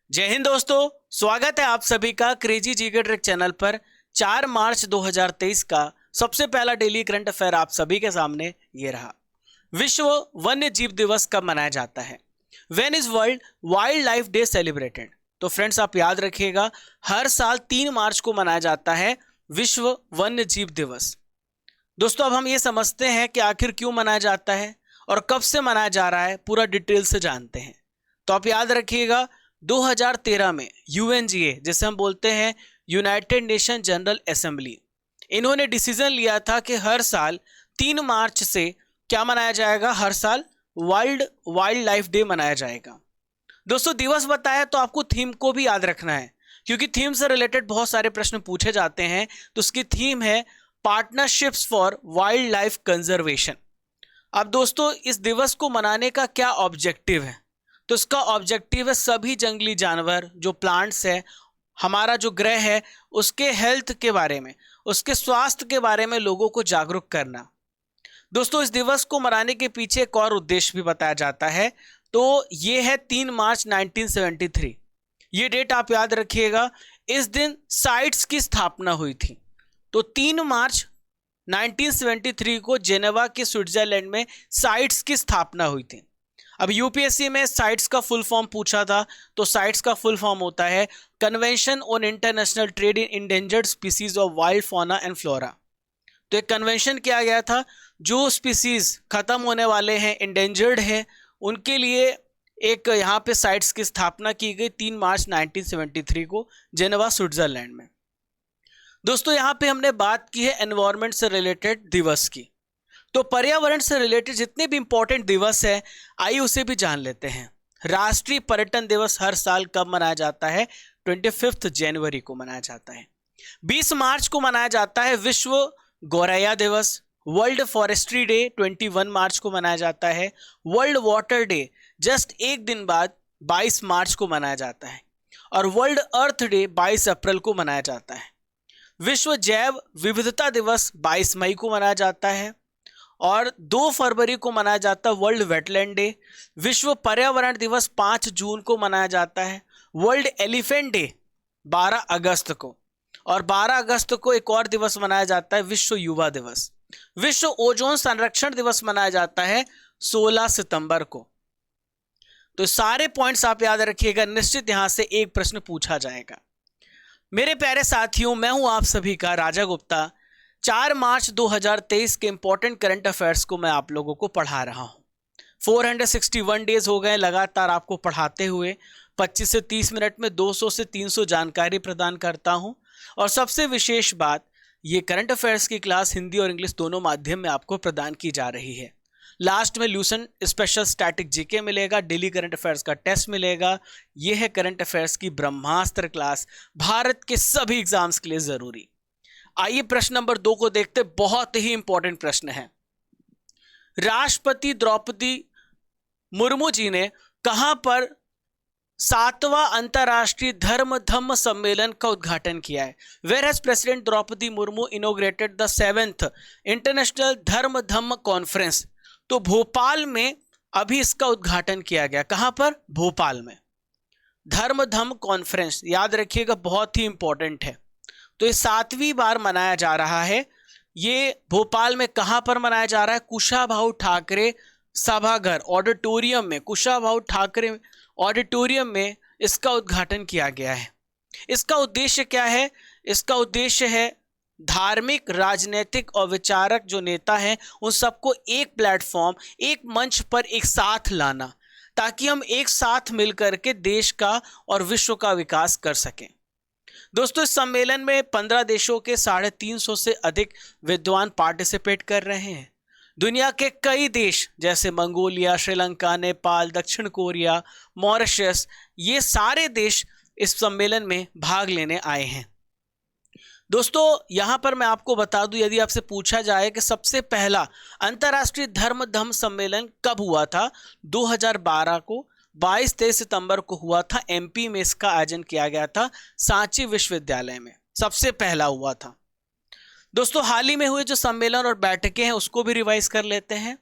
जय हिंद दोस्तों, स्वागत है आप सभी का क्रेजी जीके ट्रिक चैनल पर। 4 मार्च 2023 का सबसे पहला डेली करंट अफेयर आप सभी के सामने ये रहा। विश्व वन्य जीव दिवस कब मनाया जाता है? When is world wild life day celebrated? तो फ्रेंड्स आप याद रखिएगा, हर साल 3 मार्च को मनाया जाता है विश्व वन्य जीव दिवस। दोस्तों अब हम ये समझते हैं कि आखिर क्यों मनाया जाता है और कब से मनाया जा रहा है, पूरा डिटेल से जानते हैं। तो आप याद रखिएगा, 2013 में यूएनजीए, जिसे हम बोलते हैं यूनाइटेड नेशन जनरल असेंबली, इन्होंने डिसीजन लिया था कि हर साल 3 मार्च से क्या मनाया जाएगा? हर साल वाइल्ड लाइफ डे मनाया जाएगा। दोस्तों दिवस बताया तो आपको थीम को भी याद रखना है, क्योंकि थीम से रिलेटेड बहुत सारे प्रश्न पूछे जाते हैं। तो उसकी थीम है partnerships for wild life conservation. अब दोस्तों इस दिवस को मनाने का क्या ऑब्जेक्टिव है? तो इसका ऑब्जेक्टिव है सभी जंगली जानवर, जो प्लांट्स है, हमारा जो ग्रह है, उसके हेल्थ के बारे में, उसके स्वास्थ्य के बारे में लोगों को जागरूक करना। दोस्तों इस दिवस को मनाने के पीछे एक और उद्देश्य भी बताया जाता है। तो ये है 3 मार्च 1973। ये डेट आप याद रखिएगा, इस दिन साइट्स की स्थापना हुई थी। तो 3 मार्च 1973 को जेनेवा के स्विट्जरलैंड में साइट्स की स्थापना हुई थी। अब यूपीएससी में साइट्स का फुल फॉर्म पूछा था, तो साइट्स का फुल फॉर्म होता है convention on international trade in endangered species of wild fauna and flora. तो एक कन्वेंशन किया गया था, जो स्पीसीज खत्म होने वाले हैं, इंडेंजर्ड हैं, उनके लिए एक यहाँ पे साइट्स की स्थापना की गई 3 मार्च 1973 को जेनेवा स्विट्जरलैंड में। दोस्तों यहाँ पे हमने बात की है एनवायरनमेंट से रिलेटेड दिवस की। तो पर्यावरण से रिलेटेड जितने भी इंपॉर्टेंट दिवस है, आइए उसे भी जान लेते हैं। राष्ट्रीय पर्यटन दिवस हर साल कब मनाया जाता है? 25 जनवरी को मनाया जाता है। 20 मार्च को मनाया जाता है विश्व गौरैया दिवस। वर्ल्ड फॉरेस्ट्री डे 21 मार्च को मनाया जाता है। वर्ल्ड वाटर डे जस्ट एक दिन बाद 22 मार्च को मनाया जाता है। और वर्ल्ड अर्थ डे 22 अप्रैल को मनाया जाता है। विश्व जैव विविधता दिवस 22 मई को मनाया जाता है। और 2 फरवरी को मनाया जाता है वर्ल्ड वेटलैंड डे। विश्व पर्यावरण दिवस 5 जून को मनाया जाता है। वर्ल्ड एलिफेंट डे 12 अगस्त को। और 12 अगस्त को एक और दिवस मनाया जाता है विश्व युवा दिवस। विश्व ओजोन संरक्षण दिवस मनाया जाता है 16 सितंबर को। तो सारे पॉइंट्स आप याद रखिएगा, निश्चित यहां से एक प्रश्न पूछा जाएगा। मेरे प्यारे साथियों, मैं हूं आप सभी का राजा गुप्ता। 4 मार्च 2023 के इंपॉर्टेंट करंट अफेयर्स को मैं आप लोगों को पढ़ा रहा हूं। 461 डेज हो गए लगातार आपको पढ़ाते हुए। 25 से 30 मिनट में 200 से 300 जानकारी प्रदान करता हूं। और सबसे विशेष बात, ये करंट अफेयर्स की क्लास हिंदी और इंग्लिश दोनों माध्यम में आपको प्रदान की जा रही है। लास्ट में ल्यूसन स्पेशल स्टैटिक जीके मिलेगा, डेली करंट अफेयर्स का टेस्ट मिलेगा। यह है करंट अफेयर्स की ब्रह्मास्त्र क्लास, भारत के सभी एग्जाम्स के लिए जरूरी। आइए प्रश्न नंबर 2 को देखते, बहुत ही इंपॉर्टेंट प्रश्न है। राष्ट्रपति द्रौपदी मुर्मू जी ने कहां पर 7वां अंतरराष्ट्रीय धर्म धम्म सम्मेलन का उद्घाटन किया है? Where has president Draupadi Murmu inaugurated the 7th international Dharma Dhamma conference? तो भोपाल में अभी इसका उद्घाटन किया गया। कहां पर? भोपाल में। धर्म धम्म कॉन्फ्रेंस याद रखिएगा, बहुत ही इंपॉर्टेंट है। तो ये 7वीं बार मनाया जा रहा है। ये भोपाल में कहां पर मनाया जा रहा है? कुशाभाऊ ठाकरे सभागार ऑडिटोरियम में, कुशाभाऊ ठाकरे ऑडिटोरियम में इसका उद्घाटन किया गया है। इसका उद्देश्य क्या है? इसका उद्देश्य है धार्मिक, राजनीतिक और विचारक जो नेता हैं, उन सबको एक प्लेटफॉर्म, एक मंच पर एक साथ लाना, ताकि हम एक साथ मिलकर के देश का और विश्व का विकास कर सकें। दोस्तों इस सम्मेलन में 15 देशों के 350 से अधिक विद्वान पार्टिसिपेट कर रहे हैं। दुनिया के कई देश जैसे मंगोलिया, श्रीलंका, नेपाल, दक्षिण कोरिया, मॉरिशस, ये सारे देश इस सम्मेलन में भाग लेने आए हैं। दोस्तों यहां पर मैं आपको बता दूं, यदि आपसे पूछा जाए कि सबसे पहला अंतर्राष्ट्रीय धर्म धम्म सम्मेलन कब हुआ था? 2012 को 22-23 सितंबर को हुआ था। एमपी में इसका आयोजन किया गया था, सांची विश्वविद्यालय में सबसे पहला हुआ था। दोस्तों हाल ही में हुए जो सम्मेलन और बैठकें हैं उसको भी रिवाइज कर लेते हैं।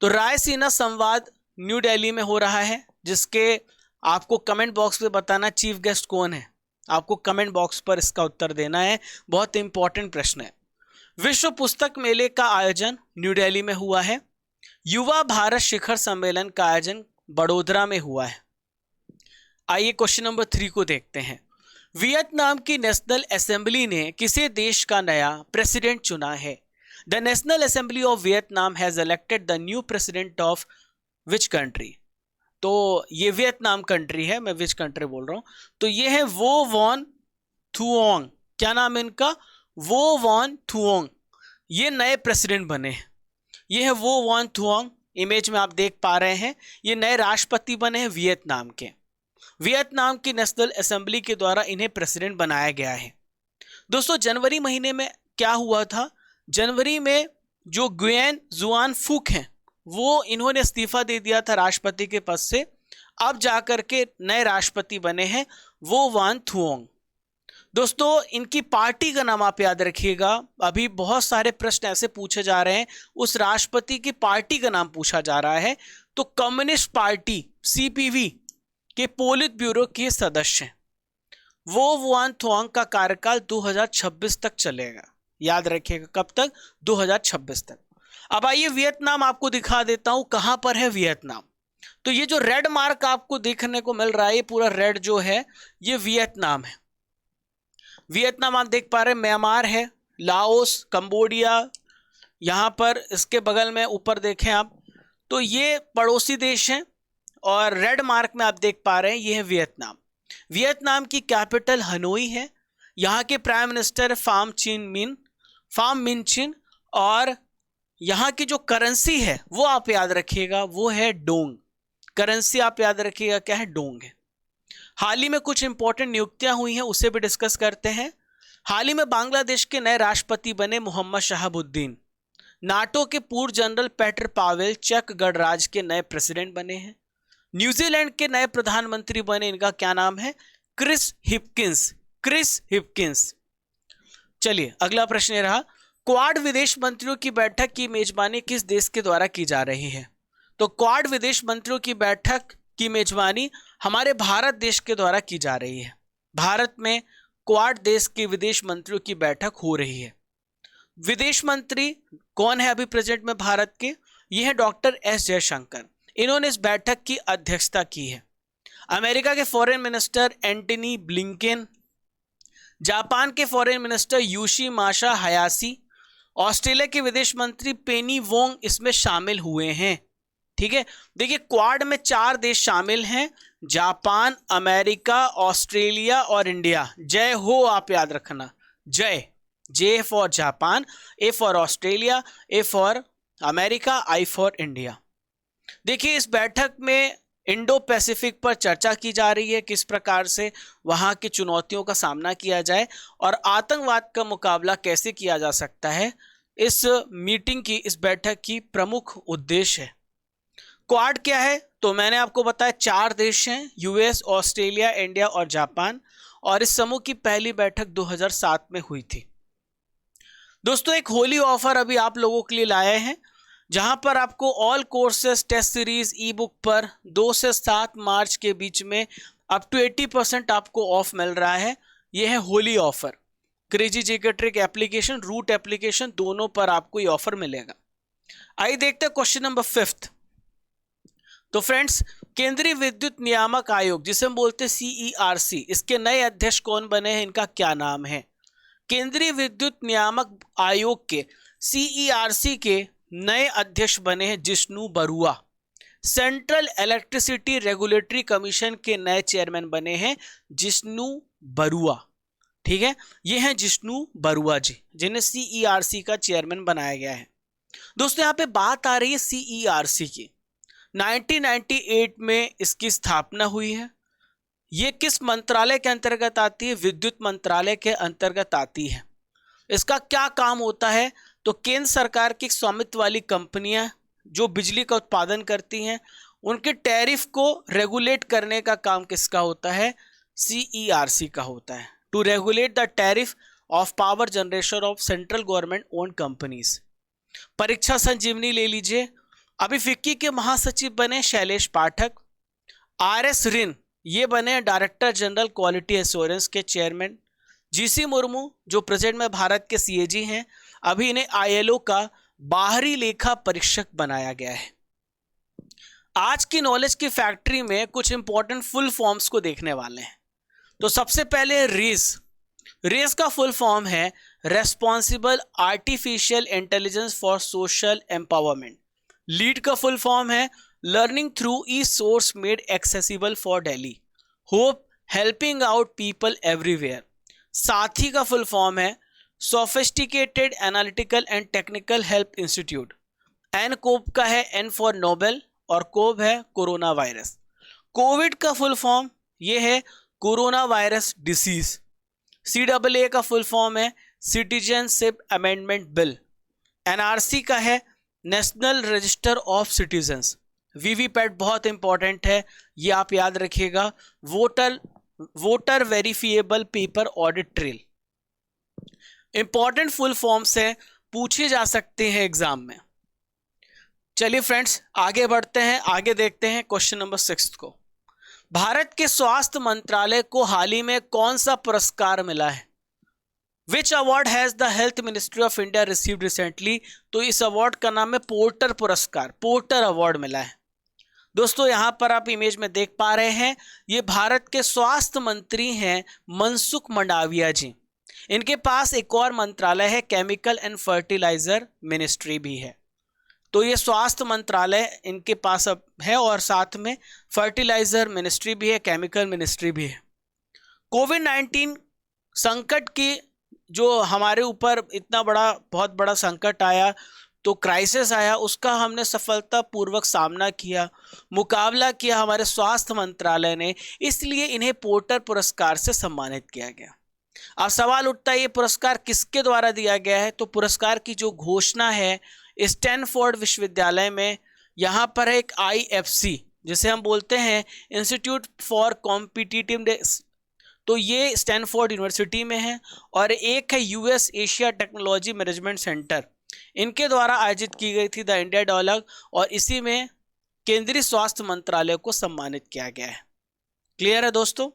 तो रायसीना संवाद न्यू दिल्ली में हो रहा है, जिसके आपको कमेंट बॉक्स में बताना चीफ गेस्ट कौन है, आपको कमेंट बॉक्स पर इसका उत्तर देना है, बहुत इंपॉर्टेंट प्रश्न है। विश्व पुस्तक मेले का आयोजन न्यू दिल्ली में हुआ है। युवा भारत शिखर सम्मेलन का आयोजन बड़ोदरा में हुआ है। आइए क्वेश्चन नंबर 3 को देखते हैं। वियतनाम की नेशनल असेंबली ने किसे देश का नया प्रेसिडेंट चुना है? The national assembly of Vietnam has elected the new president of which country? तो ये वियतनाम कंट्री है, मैं विच कंट्री बोल रहा हूं, तो ये है वो वॉन थुओंग। क्या नाम है इनका? वो वॉन थुओंग। ये नए प्रेसिडेंट बने हैं। ये है वो वॉन थुओंग, इमेज में आप देख पा रहे हैं, ये नए राष्ट्रपति बने हैं वियतनाम के। वियतनाम की नेशनल असेंबली के द्वारा इन्हें प्रेसिडेंट बनाया गया है। दोस्तों जनवरी महीने में क्या हुआ था? जनवरी में जो गुयेन जुआन फुक हैं वो इन्होंने इस्तीफा दे दिया था राष्ट्रपति के पद से। अब जाकर के नए राष्ट्रपति बने हैं वो वान थुओंग। दोस्तों इनकी पार्टी का नाम आप याद रखिएगा, अभी बहुत सारे प्रश्न ऐसे पूछे जा रहे हैं, उस राष्ट्रपति की पार्टी का नाम पूछा जा रहा है। तो कम्युनिस्ट पार्टी सीपीवी के पोलित ब्यूरो के सदस्य हैं। वो वान थुओंग का कार्यकाल 2026 तक चलेगा, याद रखिएगा कब तक? 2026 तक। अब आइए वियतनाम आपको दिखा देता हूं कहां पर है वियतनाम। तो ये जो रेड मार्क आपको देखने को मिल रहा है, ये पूरा रेड जो है ये वियतनाम है। वियतनाम आप देख पा रहे हैं, म्यांमार है, लाओस, कंबोडिया, यहां पर इसके बगल में ऊपर देखें आप तो ये पड़ोसी देश हैं। और रेड मार्क में आप देख पा रहे हैं ये है वियतनाम। वियतनाम की कैपिटल हनोई है। यहाँ के प्राइम मिनिस्टर फाम मिन चिन, और यहाँ की जो करेंसी है वो आप याद रखिएगा, वो है डोंग। करेंसी आप याद रखिएगा क्या है? डोंग है। हाल ही में कुछ इंपॉर्टेंट नियुक्तियां हुई हैं, उसे भी डिस्कस करते हैं। हाल ही में बांग्लादेश के नए राष्ट्रपति बने मोहम्मद शहाबुद्दीन। नाटो के पूर्व जनरल पेटर पावेल चेक गणराज्य के नए प्रेसिडेंट बने हैं। न्यूजीलैंड के नए प्रधानमंत्री बने, इनका क्या नाम है? Chris Hipkins. चलिए अगला प्रश्न ये रहा, क्वाड विदेश मंत्रियों की बैठक की मेजबानी किस देश के द्वारा की जा रही है? तो क्वाड विदेश मंत्रियों की बैठक की मेजबानी हमारे भारत देश के द्वारा की जा रही है। भारत में क्वाड देश के विदेश मंत्रियों की बैठक हो रही है। विदेश मंत्री कौन है अभी प्रेजेंट में भारत के? ये है डॉक्टर एस जयशंकर। इन्होंने इस बैठक की अध्यक्षता की है। अमेरिका के foreign minister Antony Blinken, Japan के foreign minister Yoshimasa Hayashi, Australia के विदेश मंत्री पेनी वोंग इसमें शामिल हुए हैं। ठीक है, देखिए क्वाड में 4 देश शामिल हैं, जापान, अमेरिका, ऑस्ट्रेलिया और इंडिया। जय हो आप याद रखना, जय। J for Japan, A for Australia, A for America, I for India. देखिए इस बैठक में इंडो पैसिफिक पर चर्चा की जा रही है, किस प्रकार से वहां की चुनौतियों का सामना किया जाए और आतंकवाद का मुकाबला कैसे किया जा सकता है। इस मीटिंग की, इस बैठक की प्रमुख उद्देश्य है। क्वाड क्या है? तो मैंने आपको बताया 4 देश हैं, यूएस, ऑस्ट्रेलिया, इंडिया और जापान, और इस समूह की पहली बैठक 2007 में हुई थी। दोस्तों एक होली ऑफर अभी आप लोगों के लिए लाए हैं, जहां पर आपको all courses test series ebook पर 2 से 7 मार्च के बीच में अप टू 80% आपको ऑफ मिल रहा है। यह है Holi offer. Crazy GK trick application, root application, दोनों पर आपको ये ऑफर मिलेगा। आइए देखते हैं क्वेश्चन नंबर 5। तो फ्रेंड्स, केंद्रीय विद्युत नियामक आयोग जिसे हम बोलते हैं CERC, इसके नए अध्यक्ष कौन बने हैं, इनका क्या नाम है? केंद्रीय विद्युत नियामक आयोग के CERC के नए अध्यक्ष बने हैं Jishnu Barua. Central electricity regulatory commission के नए चेयरमैन बने हैं जिष्णु बरुआ। ठीक है, ये हैं जिष्णु बरुआ जी, जिन्हें CERC का चेयरमैन बनाया गया है। दोस्तों यहाँ पे बात आ रही है CERC की। 1998 में इसकी स्थापना हुई है। ये किस मंत्रालय के अंतर्गत आती है? विद्युत मंत्रालय के अंतर्गत आती है। इसका क्या काम होता है? तो केंद्र सरकार की स्वामित्व वाली कंपनियां जो बिजली का उत्पादन करती हैं, उनके टैरिफ को रेगुलेट करने का काम किसका होता है? CERC का होता है। To regulate the tariff of power generation of central government owned companies. Pariksha Sanjeevani ले लीजिए, अभी फिक्की के महासचिव बने शैलेश पाठक। RS रिन ये बने डायरेक्टर जनरल क्वालिटी एश्योरेंस के चेयरमैन। जीसी मुर्मू जो प्रेजेंट में भारत के सीएजी हैं, अभी इन्हें आईएलओ का बाहरी लेखा परीक्षक बनाया गया है। आज की नॉलेज की फैक्ट्री में कुछ इंपॉर्टेंट फुल फॉर्म्स को देखने वाले हैं। तो सबसे पहले रेस का फुल फॉर्म है responsible artificial intelligence for social empowerment. Lead का फुल फॉर्म है learning through e source made accessible for Delhi. Hope helping out people everywhere. Saathi का फुल फॉर्म है sophisticated analytical and technical help institute. N cov का है N for novel और cov है corona virus. Covid का full form ये है corona virus disease. CAA का फुल फॉर्म है सिटीजनशिप अमेंडमेंट बिल। NRC का है national register of citizens. VVPAT बहुत इंपॉर्टेंट है, ये आप याद रखिएगा, voter verifiable paper audit trail. Important full forms है, पूछे जा सकते हैं एग्जाम में। चलिए फ्रेंड्स आगे बढ़ते हैं, आगे देखते हैं क्वेश्चन नंबर 6 को। भारत के स्वास्थ्य मंत्रालय को हाल ही में कौन सा पुरस्कार मिला है? Which award has the health ministry of India received recently? तो इस अवार्ड का नाम है पोर्टर पुरस्कार, पोर्टर अवार्ड मिला है। दोस्तों यहां पर आप इमेज में देख पा रहे हैं, ये भारत के स्वास्थ्य मंत्री हैं मनसुख मंडाविया जी। इनके पास एक और मंत्रालय है, केमिकल एंड फर्टिलाइजर मिनिस्ट्री भी है। तो ये स्वास्थ्य मंत्रालय इनके पास अब है और साथ में फर्टिलाइजर मिनिस्ट्री भी है, केमिकल मिनिस्ट्री भी है। कोविड-19 संकट की जो हमारे ऊपर इतना बड़ा बहुत बड़ा संकट आया, तो क्राइसिस आया, उसका हमने सफलतापूर्वक सामना किया, मुकाबला किया हमारे स्वास्थ्य मंत्रालय ने, इसलिए इन्हें पोर्टर पुरस्कार से सम्मानित किया गया। अब सवाल उठता है ये पुरस्कार किसके द्वारा दिया गया है? तो पुरस्कार की जो घोषणा है स्टैनफोर्ड विश्वविद्यालय में, यहाँ पर एक IFC जिसे हम बोलते हैं इंस्टीट्यूट फॉर कॉम्पिटिटिवनेस, तो ये स्टैनफोर्ड यूनिवर्सिटी में है, और एक है US Asia technology management centre, इनके द्वारा आयोजित की गई थी द इंडिया डायलॉग, और इसी में केंद्रीय स्वास्थ्य मंत्रालय को सम्मानित किया गया है। क्लियर है दोस्तों?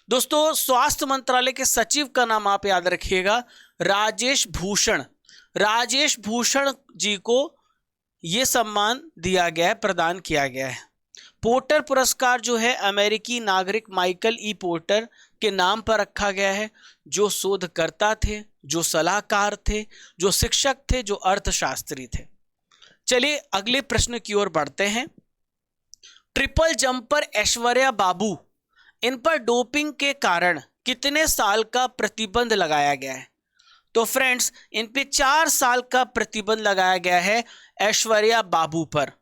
दोस्तों स्वास्थ्य मंत्रालय के सचिव का नाम आप याद रखिएगा, राजेश भूषण। राजेश भूषण जी को यह सम्मान दिया गया है, प्रदान किया गया है। पोर्टर पुरस्कार जो है अमेरिकी नागरिक माइकल ई पोर्टर के नाम पर रखा गया है, जो शोधकर्ता थे, जो सलाहकार थे, जो शिक्षक थे, जो अर्थशास्त्री थे। चलिए अगले प्रश्न की ओर बढ़ते हैं। ट्रिपल जंपर ऐश्वर्या बाबू, इन पर डोपिंग के कारण कितने साल का प्रतिबंध लगाया गया है? तो फ्रेंड्स इन पे 4 साल का प्रतिबंध लगाया गया है ऐश्वर्या बाबू पर।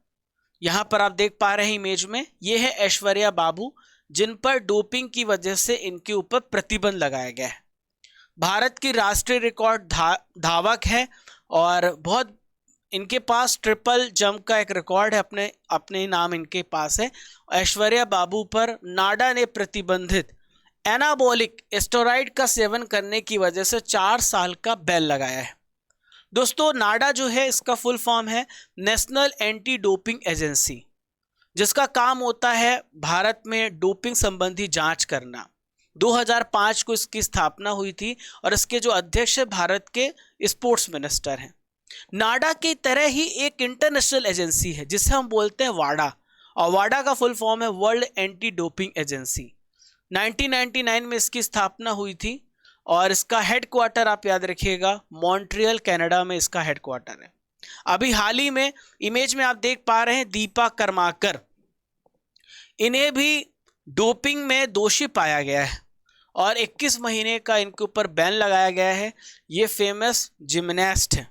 यहां पर आप देख पा रहे हैं इमेज में, ये है ऐश्वर्या बाबू जिन पर डोपिंग की वजह से इनके ऊपर प्रतिबंध लगाया गया है। भारत की राष्ट्रीय रिकॉर्ड धावक है और बहुत इनके पास ट्रिपल जंप का एक रिकॉर्ड है, अपने नाम इनके पास है। ऐश्वर्या बाबू पर नाडा ने प्रतिबंधित एनाबॉलिक स्टेरॉइड का सेवन करने की वजह से 4 साल का बैन लगाया है। दोस्तों नाडा जो है इसका फुल फॉर्म है नेशनल एंटी डोपिंग एजेंसी, जिसका काम होता है भारत में डोपिंग संबंधी जांच करना। 2005 को इसकी स्थापना हुई थी और इसके जो अध्यक्ष है भारत के स्पोर्ट्स मिनिस्टर हैं। नाडा की तरह ही एक इंटरनेशनल एजेंसी है जिसे हम बोलते हैं वाडा, और वाडा का फुल फॉर्म है वर्ल्ड एंटी डोपिंग एजेंसी। 1999 में इसकी स्थापना हुई थी और इसका हेडक्वार्टर आप याद रखिएगा मॉन्ट्रियल कनाडा में इसका हेडक्वार्टर है। अभी हाल ही में इमेज में आप देख पा रहे हैं दीपा कर्माकर, इन्हें भी डोपिंग में दोषी पाया गया है और 21 महीने का इनके ऊपर बैन लगाया गया है। ये फेमस जिमनास्ट है।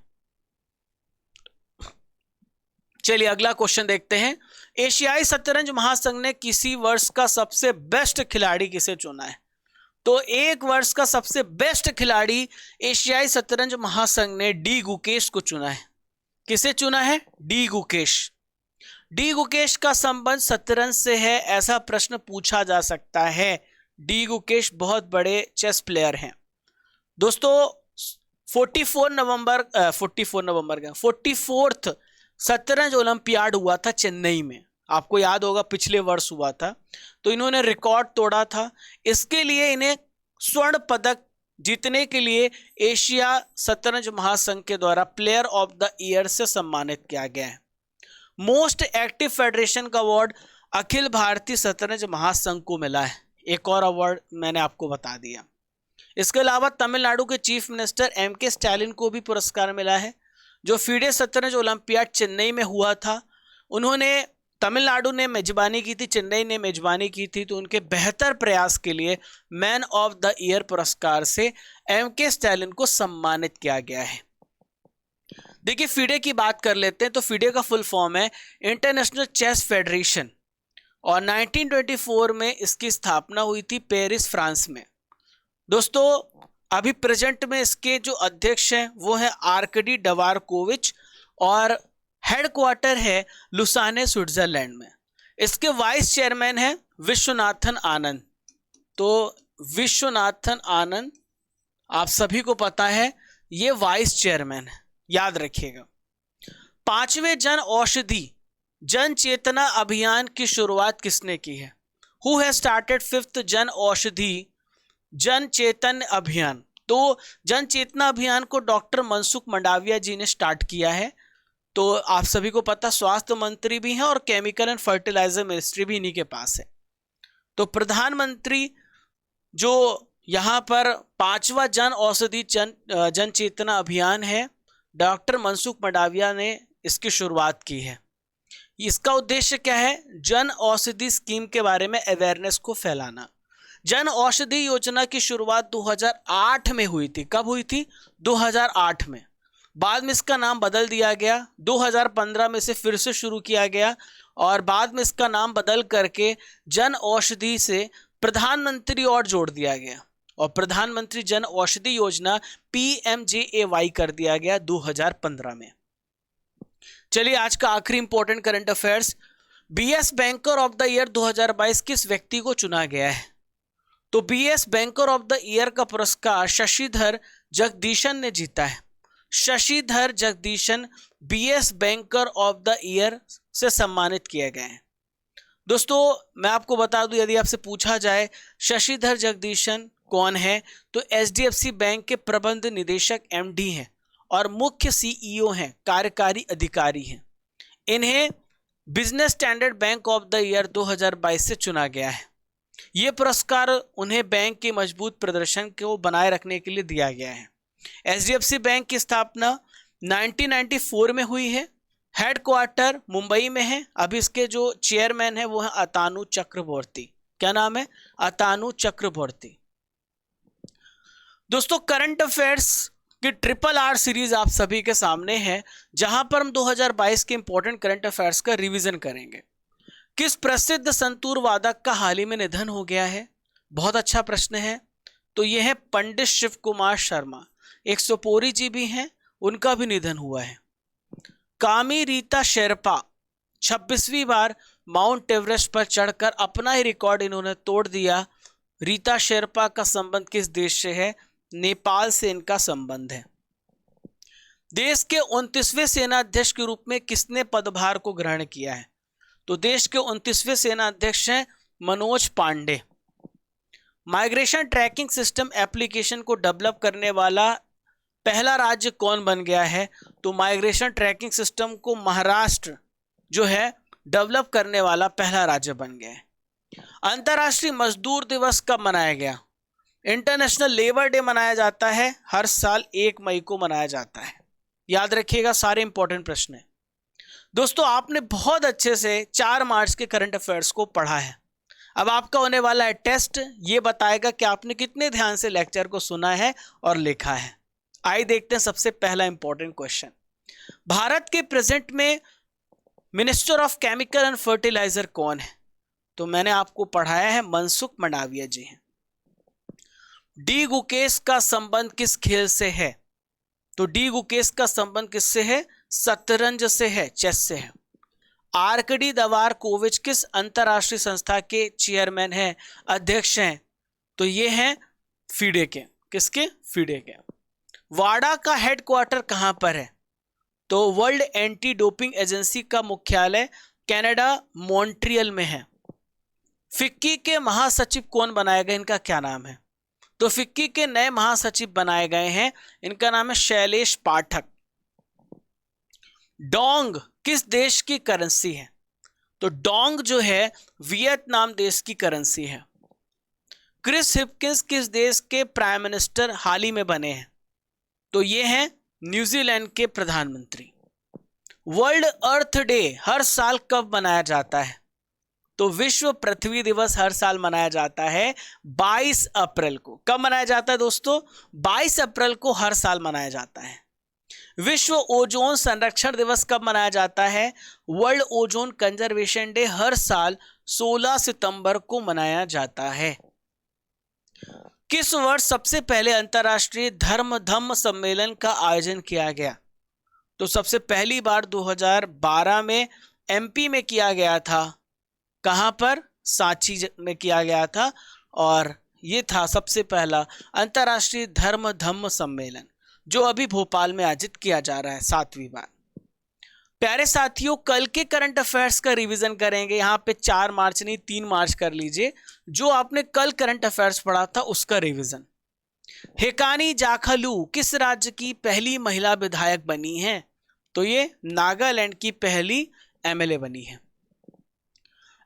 चलिए अगला क्वेश्चन देखते हैं। एशियाई शतरंज महासंघ ने किसी वर्ष का सबसे बेस्ट खिलाड़ी किसे चुना है? तो एक वर्ष का सबसे बेस्ट खिलाड़ी एशियाई शतरंज महासंघ ने डी गुकेश को चुना है। किसे चुना है? डी गुकेश। डी गुकेश का संबंध शतरंज से है, ऐसा प्रश्न पूछा जा सकता है। डी गुकेश बहुत बड़े चेस प्लेयर हैं। दोस्तों 44th शतरंज ओलंपियाड हुआ था चेन्नई में। आपको याद होगा पिछले वर्ष हुआ था, तो इन्होंने रिकॉर्ड तोड़ा था। इसके लिए इन्हें स्वर्ण पदक जीतने के लिए एशिया शतरंज महासंघ के द्वारा प्लेयर ऑफ द ईयर से सम्मानित किया गया है। मोस्ट एक्टिव फेडरेशन का अवार्ड अखिल भारतीय शतरंज महासंघ को मिला है। एक और अवार्ड मैंने आपको बता दिया। इसके अलावा तमिलनाडु के चीफ मिनिस्टर एम.के. स्टालिन को भी पुरस्कार मिला है। जो फीडे शतरंज ओलंपियाड चेन्नई में हुआ था, उन्होंने तमिलनाडु ने मेजबानी की थी, चेन्नई ने मेजबानी की थी, तो उनके बेहतर प्रयास के लिए मैन ऑफ द ईयर पुरस्कार से एम.के. स्टालिन को सम्मानित किया गया है। देखिए फीडे की बात कर लेते हैं, तो फीडे का फुल फॉर्म है इंटरनेशनल चेस फेडरेशन, और 1924 में इसकी स्थापना हुई थी पेरिस, फ्रांस में। दोस्तों अभी प्रेजेंट में इसके जो अध्यक्ष हैं वो है आर्कडी डवारकोविच, और हेडक्वार्टर है लुसाने, स्विट्जरलैंड में। इसके वाइस चेयरमैन है विश्वनाथन आनंद। तो विश्वनाथन आनंद आप सभी को पता है, ये वाइस चेयरमैन है, याद रखिएगा। 5वें जन औषधि जन चेतना अभियान की शुरुआत किसने की है? Who has started 5th Jan Aushadhi जन चेतन अभियान? तो जन चेतना अभियान को डॉक्टर मनसुख मंडाविया जी ने स्टार्ट किया है। तो आप सभी को पता, स्वास्थ्य मंत्री भी हैं और केमिकल एंड फर्टिलाइजर मिनिस्ट्री भी इन्हीं के पास है। तो प्रधानमंत्री जो यहाँ पर 5वां जन औषधि जन चेतना अभियान है, डॉक्टर मनसुख मंडाविया ने इसकी शुरुआत की है। इसका उद्देश्य क्या है? जन औषधि स्कीम के बारे में अवेयरनेस को फैलाना। जन औषधि योजना की शुरुआत 2008 में हुई थी। कब हुई थी? 2008 में। बाद में इसका नाम बदल दिया गया, 2015 में से फिर से शुरू किया गया, और बाद में इसका नाम बदल करके जन औषधि से प्रधानमंत्री और जोड़ दिया गया, और प्रधानमंत्री जन औषधि योजना PMJAY कर दिया गया 2015 में। चलिए आज का आखिरी important current affairs, BS banker of the year 2022 किस व्यक्ति को चुना गया है? तो BS banker of the year का पुरस्कार शशिधर जगदीशन ने जीता है। Shashidhar Jagdishan BS banker of the year से सम्मानित किए गए हैं। दोस्तों मैं आपको बता दूं, यदि आपसे पूछा जाए शशिधर जगदीशन कौन है, तो HDFC बैंक के प्रबंध निदेशक MD हैं और मुख्य CEO हैं, कार्यकारी अधिकारी हैं। इन्हें business standard bank of the year 2022 से चुना गया है। ये पुरस्कार उन्हें बैंक के मजबूत प्रदर्शन को बनाए रखने के लिए दिया गया है। HDFC बैंक की स्थापना 1994 में हुई है। हेडक्वार्टर मुंबई में है। अभी इसके जो चेयरमैन है वो है अतानु चक्रवर्ती। क्या नाम है? अतानु चक्रवर्ती। दोस्तों करंट अफेयर्स की RRR सीरीज आप सभी के सामने है, जहां पर हम 2022 के इंपॉर्टेंट करंट अफेयर्स का रिवीजन करेंगे। किस प्रसिद्ध संतूर वादक का हाल ही में निधन हो गया है? बहुत अच्छा प्रश्न है। तो यह है पंडित शिव कुमार शर्मा। एक सोपोरी जी भी हैं, उनका भी निधन हुआ है। कामी रीता शेरपा 26वीं बार माउंट एवरेस्ट पर चढ़कर अपना ही रिकॉर्ड इन्होंने तोड़ दिया। रीता शेरपा का संबंध किस देश से है? नेपाल से इनका संबंध है। देश के 29वें सेनाध्यक्ष के रूप में किसने पदभार को ग्रहण किया है? तो देश के 29वें सेनाध्यक्ष हैं Manoj Pande. Migration tracking system application को डेवलप करने वाला पहला राज्य कौन बन गया है? तो माइग्रेशन ट्रैकिंग सिस्टम को महाराष्ट्र जो है डेवलप करने वाला पहला राज्य बन गया है। अंतर्राष्ट्रीय मजदूर दिवस कब मनाया गया? इंटरनेशनल लेबर डे मनाया जाता है, हर साल 1 मई को मनाया जाता है। याद रखिएगा, सारे इंपॉर्टेंट प्रश्न है। दोस्तों आपने बहुत अच्छे से 4 मार्च के करंट अफेयर्स को पढ़ा है। अब आपका होने वाला है टेस्ट, ये बताएगा कि आपने कितने ध्यान से लेक्चर को सुना है और लिखा है। आइए देखते हैं सबसे पहला इंपॉर्टेंट क्वेश्चन। भारत के प्रेजेंट में minister of chemical and fertiliser कौन है? तो मैंने आपको पढ़ाया है, मनसुख मंडाविया जी हैं। डी गुकेश का संबंध किस खेल से है? तो डी गुकेश का संबंध किससे है? शतरंज से है, चेस से है। आर्कडी दवारकोविच किस अंतरराष्ट्रीय संस्था के चेयरमैन हैं, अध्यक्ष हैं? तो ये हैं फीडे के। किसके? फीडे के। वाडा का हेडक्वार्टर कहां पर है? तो वर्ल्ड एंटी डोपिंग एजेंसी का मुख्यालय कनाडा मॉन्ट्रियल में है। फिक्की के महासचिव कौन बनाए गए, इनका क्या नाम है? तो फिक्की के नए महासचिव बनाए गए हैं, इनका नाम है शैलेश पाठक। डोंग किस देश की करेंसी है? तो डोंग जो है वियतनाम देश की करेंसी है। क्रिस हिपकिंस किस देश के प्राइम मिनिस्टर हाल ही में बने हैं? तो ये हैं न्यूजीलैंड के प्रधानमंत्री। वर्ल्ड अर्थ डे हर साल कब मनाया जाता है? तो विश्व पृथ्वी दिवस हर साल मनाया जाता है 22 अप्रैल को। कब मनाया जाता है दोस्तों? 22 अप्रैल को हर साल मनाया जाता है। विश्व ओजोन संरक्षण दिवस कब मनाया जाता है? वर्ल्ड ओजोन कंजर्वेशन डे हर साल 16 सितंबर को मनाया जाता है। किस वर्ष सबसे पहले अंतर्राष्ट्रीय धम्म सम्मेलन का आयोजन किया गया? तो सबसे पहली बार 2012 में एमपी में किया गया था। कहां पर? सांची में किया गया था, और ये था सबसे पहला अंतर्राष्ट्रीय धम्म सम्मेलन, जो अभी भोपाल में आयोजित किया जा रहा है 7वीं बार। प्यारे साथियों, कल के करंट अफेयर्स का रिवीजन करेंगे। यहाँ पे 4 मार्च नहीं 3 मार्च कर लीजिए। जो आपने कल करंट अफेयर्स पढ़ा था उसका रिवीजन। हेकानी जाखलू किस राज्य की पहली महिला विधायक बनी है? तो ये नागालैंड की पहली एमएलए बनी है।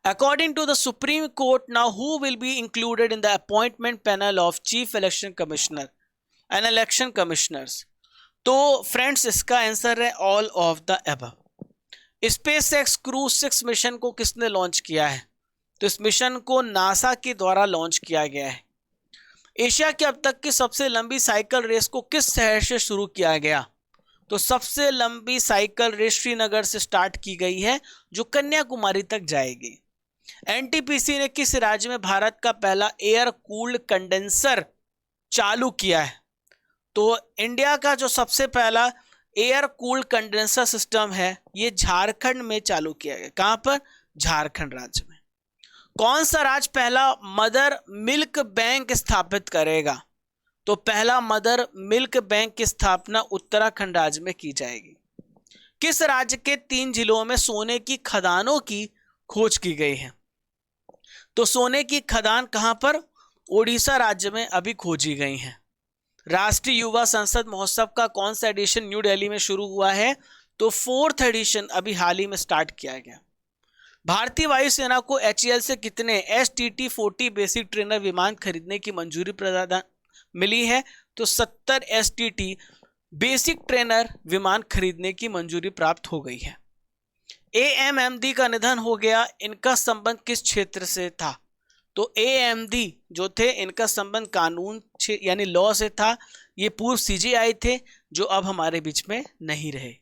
According to the Supreme Court, now who will be included in the appointment panel of Chief Election Commissioner and Election Commissioners? तो फ्रेंड्स इसका आंसर है all of the above. SpaceX crew 6 mission को किसने launch किया है? तो इस mission को नासा के द्वारा लॉन्च किया गया है। एशिया की अब तक की सबसे लंबी साइकिल रेस को किस शहर से शुरू किया गया? तो सबसे लंबी साइकिल रेस श्रीनगर से स्टार्ट की गई है, जो कन्याकुमारी तक जाएगी। एनटीपीसी ने किस राज्य में भारत का पहला एयर कूल्ड कंडेंसर चालू किया है? तो इंडिया का जो सबसे पहला एयर कूल्ड कंडेंसर सिस्टम है, ये झारखंड में चालू किया गया। कहां पर? झारखंड राज्य में। कौन सा राज्य पहला मदर मिल्क बैंक स्थापित करेगा? तो पहला मदर मिल्क बैंक की स्थापना उत्तराखंड राज्य में की जाएगी। किस राज्य के 3 जिलों में सोने की खदानों की खोज की गई है? तो सोने की खदान कहां पर? ओडिशा राज्य में अभी खोजी गई हैं। राष्ट्रीय युवा संसद महोत्सव का कौन सा एडिशन न्यू दिल्ली में शुरू हुआ है? तो 4th एडिशन अभी हाल ही में स्टार्ट किया गया। भारतीय वायुसेना को HAL से कितने STT-40 बेसिक ट्रेनर विमान खरीदने की मंजूरी प्रदान मिली है? तो 70 STT बेसिक ट्रेनर विमान खरीदने की मंजूरी प्राप्त हो गई है। AMMD का निधन हो गया, इनका संबंध किस क्षेत्र से था? तो AMD जो थे, इनका संबंध कानून यानी लॉ से था। ये पूर्व CGI थे, जो अब हमारे बीच में नहीं रहे।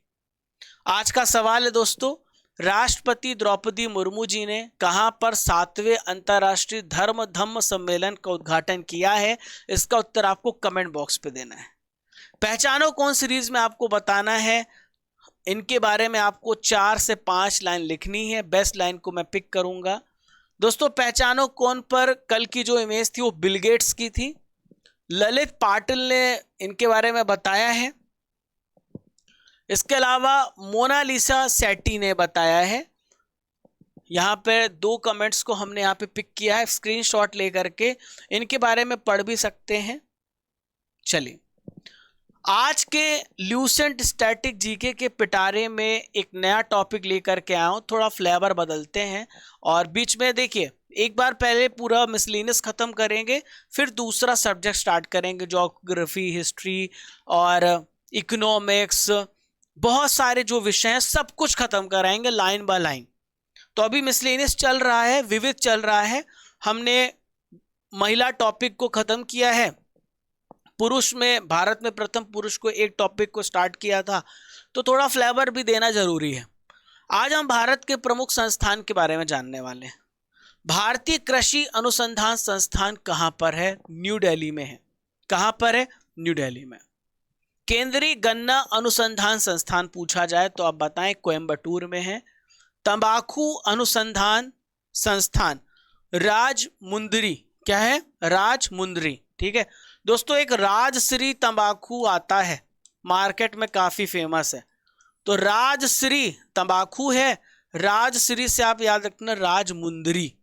आज का सवाल है दोस्तों, राष्ट्रपति द्रौपदी मुर्मू जी ने कहां पर 7वें अंतर्राष्ट्रीय धम्म सम्मेलन का उद्घाटन किया है? इसका उत्तर आपको कमेंट बॉक्स पे देना है। पहचानो कौन सीरीज में आपको बताना है, इनके बारे में आपको 4 से 5 लाइन लिखनी है। बेस्ट लाइन को मैं पिक करूंगा। दोस्तों, पहचानो कौन पर कल की जो इमेज थी वो बिल गेट्स की थी। ललित पाटिल ने इनके बारे में बताया है। इसके अलावा मोनालिसा सेट्टी ने बताया है। यहाँ पे 2 कमेंट्स को हमने यहाँ पे पिक किया है, स्क्रीनशॉट लेकर के इनके बारे में पढ़ भी सकते हैं। चलिए, आज के ल्यूसेंट स्टैटिक जीके के पिटारे में एक नया टॉपिक लेकर के आया हूं। थोड़ा फ्लेवर बदलते हैं, और बीच में देखिए, एक बार पहले पूरा मिसलिनियस खत्म करेंगे, फिर दूसरा सब्जेक्ट स्टार्ट करेंगे, ज्योग्राफी, हिस्ट्री और इकोनॉमिक्स, बहुत सारे जो विषय हैं सब कुछ खत्म कराएंगे लाइन बाय लाइन। तो अभी मिसलिनियस चल रहा है, विविध चल रहा है। हमने महिला टॉपिक को खत्म किया है। पुरुष में, भारत में प्रथम पुरुष को एक टॉपिक को स्टार्ट किया था, तो थोड़ा फ्लेवर भी देना जरूरी है। आज हम भारत के प्रमुख संस्थान के बारे में जानने वाले हैं। भारतीय कृषि अनुसंधान संस्थान कहां पर है? न्यू दिल्ली में है। कहां पर है? न्यू दिल्ली में। केंद्रीय गन्ना अनुसंधान संस्थान पूछा जाए तो आप बताएं, कोयंबटूर में है। तंबाकू अनुसंधान संस्थान राजमुंदरी, क्या है? राजमुंदरी, ठीक है दोस्तों। एक राजश्री तंबाकू आता है, मार्केट में काफी फेमस है। तो राजश्री तंबाकू है, राजश्री से आप याद रखना राजमुंदरी।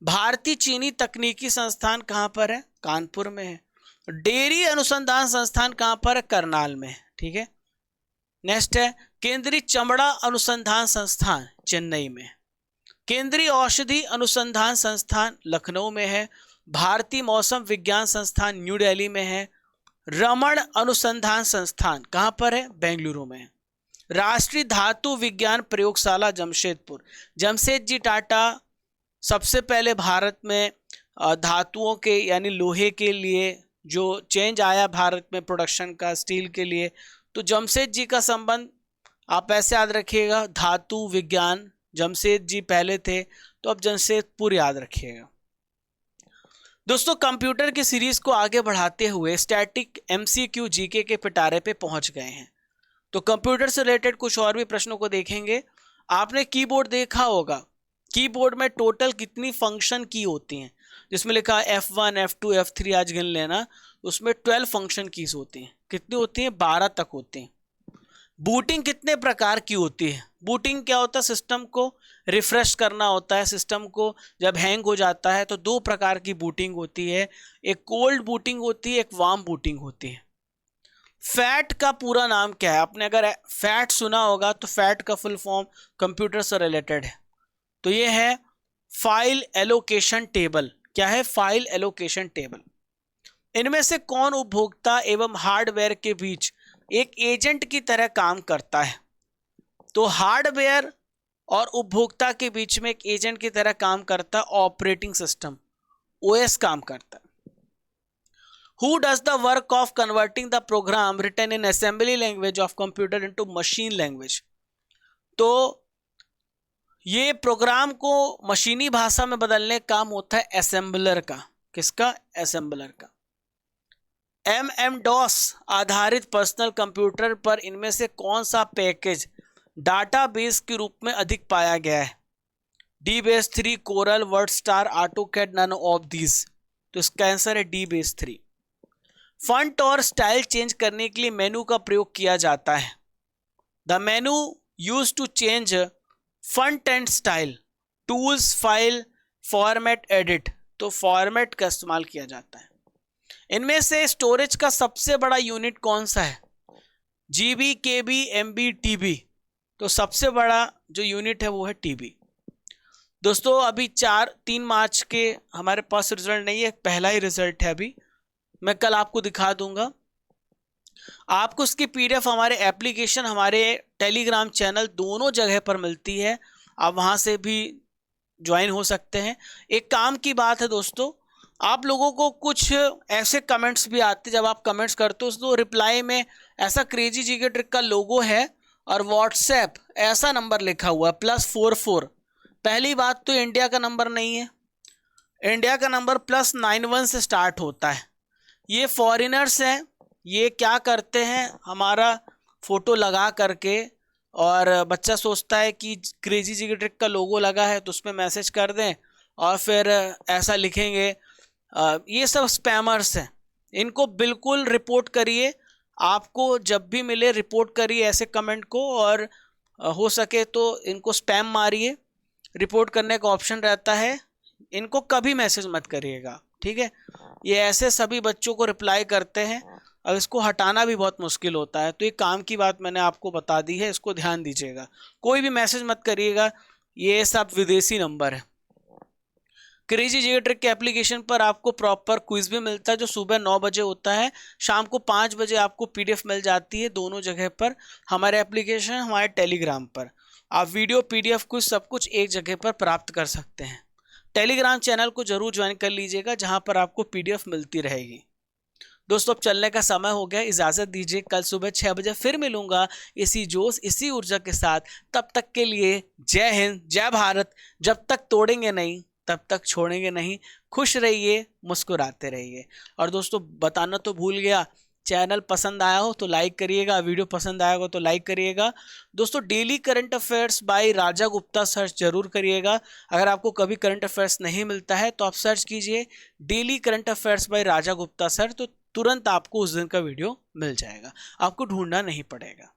भारतीय चीनी तकनीकी संस्थान कहाँ पर है? कानपुर में है। डेयरी अनुसंधान संस्थान कहाँ पर है? करनाल में है। ठीक है, नेक्स्ट है केंद्रीय चमड़ा अनुसंधान संस्थान चेन्नई में। केंद्रीय औषधि अनुसंधान संस्थान लखनऊ में है। भारतीय मौसम विज्ञान संस्थान न्यू दिल्ली में है। रमण अनुसंधान संस्थान कहाँ पर है? बेंगलुरु में है। राष्ट्रीय धातु विज्ञान प्रयोगशाला जमशेदपुर। जमशेदजी टाटा सबसे पहले भारत में धातुओं के यानी लोहे के लिए जो चेंज आया भारत में प्रोडक्शन का स्टील के लिए, तो जमशेद जी का संबंध आप ऐसे याद रखिएगा, धातु विज्ञान जमशेद जी पहले थे, तो अब जमशेदपुर याद रखिएगा। दोस्तों कंप्यूटर की सीरीज को आगे बढ़ाते हुए स्टैटिक एमसीक्यू जीके के पिटारे पे पहुंच गए हैं। तो कंप्यूटर से रिलेटेड कुछ और भी प्रश्नों को देखेंगे। आपने कीबोर्ड देखा होगा, कीबोर्ड में टोटल कितनी फंक्शन की होती हैं, जिसमें लिखा F1 F2 F3 आज गिन लेना, उसमें 12 फंक्शन कीज होती हैं। कितनी होती हैं? 12 तक होती हैं। बूटिंग कितने प्रकार की होती है? बूटिंग क्या होता है? सिस्टम को रिफ्रेश करना होता है। सिस्टम को जब हैंग हो जाता है तो 2 प्रकार की बूटिंग होती है, एक कोल्ड बूटिंग होती है, एक वार्म बूटिंग होती है। फैट का पूरा नाम क्या है? आपने अगर फैट सुना होगा तो फैट का फुल फॉर्म कंप्यूटर से रिलेटेड है, तो ये है फाइल एलोकेशन टेबल। क्या है? File allocation table. इनमें से कौन उपभोक्ता एवं हार्डवेयर के बीच एक एजेंट की तरह काम करता है? तो हार्डवेयर और उपभोक्ता के बीच में एक एजेंट की तरह काम करता ऑपरेटिंग सिस्टम, ओएस काम करता है। Who does the work of converting the program written in assembly language of computer into machine language? तो ये प्रोग्राम को मशीनी भाषा में बदलने का काम होता है असेंबलर का। किसका? असेंबलर का। MS-DOS आधारित पर्सनल कंप्यूटर पर इनमें से कौन सा पैकेज डाटाबेस के रूप में अधिक पाया गया है? DBase3, Corel, WordStar, AutoCAD, none of these. तो इसका आंसर है DBase3। फॉन्ट और स्टाइल चेंज करने के लिए मेनू का प्रयोग किया जाता है। The menu use to change font and style, tools, file, format, edit. तो फॉर्मेट का इस्तेमाल किया जाता है। इनमें से स्टोरेज का सबसे बड़ा यूनिट कौन सा है? GB, KB, MB, TB। तो सबसे बड़ा जो यूनिट है वो है TB। दोस्तों अभी 3 मार्च के हमारे पास रिजल्ट नहीं है, पहला ही रिजल्ट है अभी, मैं कल आपको दिखा दूंगा। आपको उसकी PDF हमारे एप्लीकेशन, हमारे टेलीग्राम चैनल, दोनों जगह पर मिलती है, आप वहां से भी ज्वाइन हो सकते हैं। एक काम की बात है दोस्तों, आप लोगों को कुछ ऐसे कमेंट्स भी आते, जब आप कमेंट्स करते हो तो रिप्लाई में ऐसा क्रेजी जीके ट्रिक का लोगो है और व्हाट्सएप ऐसा नंबर लिखा हुआ है +44। पहली बात तो इंडिया का नंबर नहीं है, इंडिया का नंबर +91 से स्टार्ट होता है। ये फॉरेनर्स हैं, ये क्या करते हैं, हमारा फोटो लगा करके, और बच्चा सोचता है कि क्रेजी जीके ट्रिक का लोगो लगा है तो उसमें मैसेज कर दें और फिर ऐसा लिखेंगे। ये सब स्पैमर्स हैं, इनको बिल्कुल रिपोर्ट करिए। आपको जब भी मिले रिपोर्ट करिए ऐसे कमेंट को, और हो सके तो इनको स्पैम मारिए। रिपोर्ट करने का ऑप्शन रहता है, इनको कभी मैसेज मत करिएगा, ठीक है। ये ऐसे सभी बच्चों को रिप्लाई करते हैं, अब इसको हटाना भी बहुत मुश्किल होता है। तो एक काम की बात मैंने आपको बता दी है, इसको ध्यान दीजिएगा। कोई भी मैसेज मत करिएगा, ये सब विदेशी नंबर है। क्रेजी जीके ट्रिक के एप्लीकेशन पर आपको प्रॉपर क्विज भी मिलता है, जो सुबह 9 बजे होता है, शाम को 5 बजे आपको PDF मिल जाती है। दोनों जगह पर हमारे एप्लीकेशन, हमारे टेलीग्राम पर आप वीडियो, PDF, क्विज सब कुछ एक जगह पर प्राप्त कर सकते हैं। टेलीग्राम चैनल को जरूर ज्वाइन कर लीजिएगा, जहां पर आपको PDF मिलती रहेगी। दोस्तों अब चलने का समय हो गया, इजाजत दीजिए। कल सुबह 6 बजे फिर मिलूंगा इसी जोश, इसी ऊर्जा के साथ। तब तक के लिए जय हिंद, जय भारत। जब तक तोड़ेंगे नहीं तब तक छोड़ेंगे नहीं। खुश रहिए, मुस्कुराते रहिए। और दोस्तों बताना तो भूल गया, चैनल पसंद आया हो तो लाइक करिएगा, वीडियो पसंद आया हो तो लाइक करिएगा। दोस्तों डेली करंट अफेयर्स बाय राजा गुप्ता सर्च जरूर करिएगा। अगर आपको कभी करंट अफेयर्स नहीं मिलता है तो आप सर्च कीजिए डेली करंट अफेयर्स बाय राजा गुप्ता सर, तो तुरंत आपको उस दिन का वीडियो मिल जाएगा, आपको ढूंढना नहीं पड़ेगा।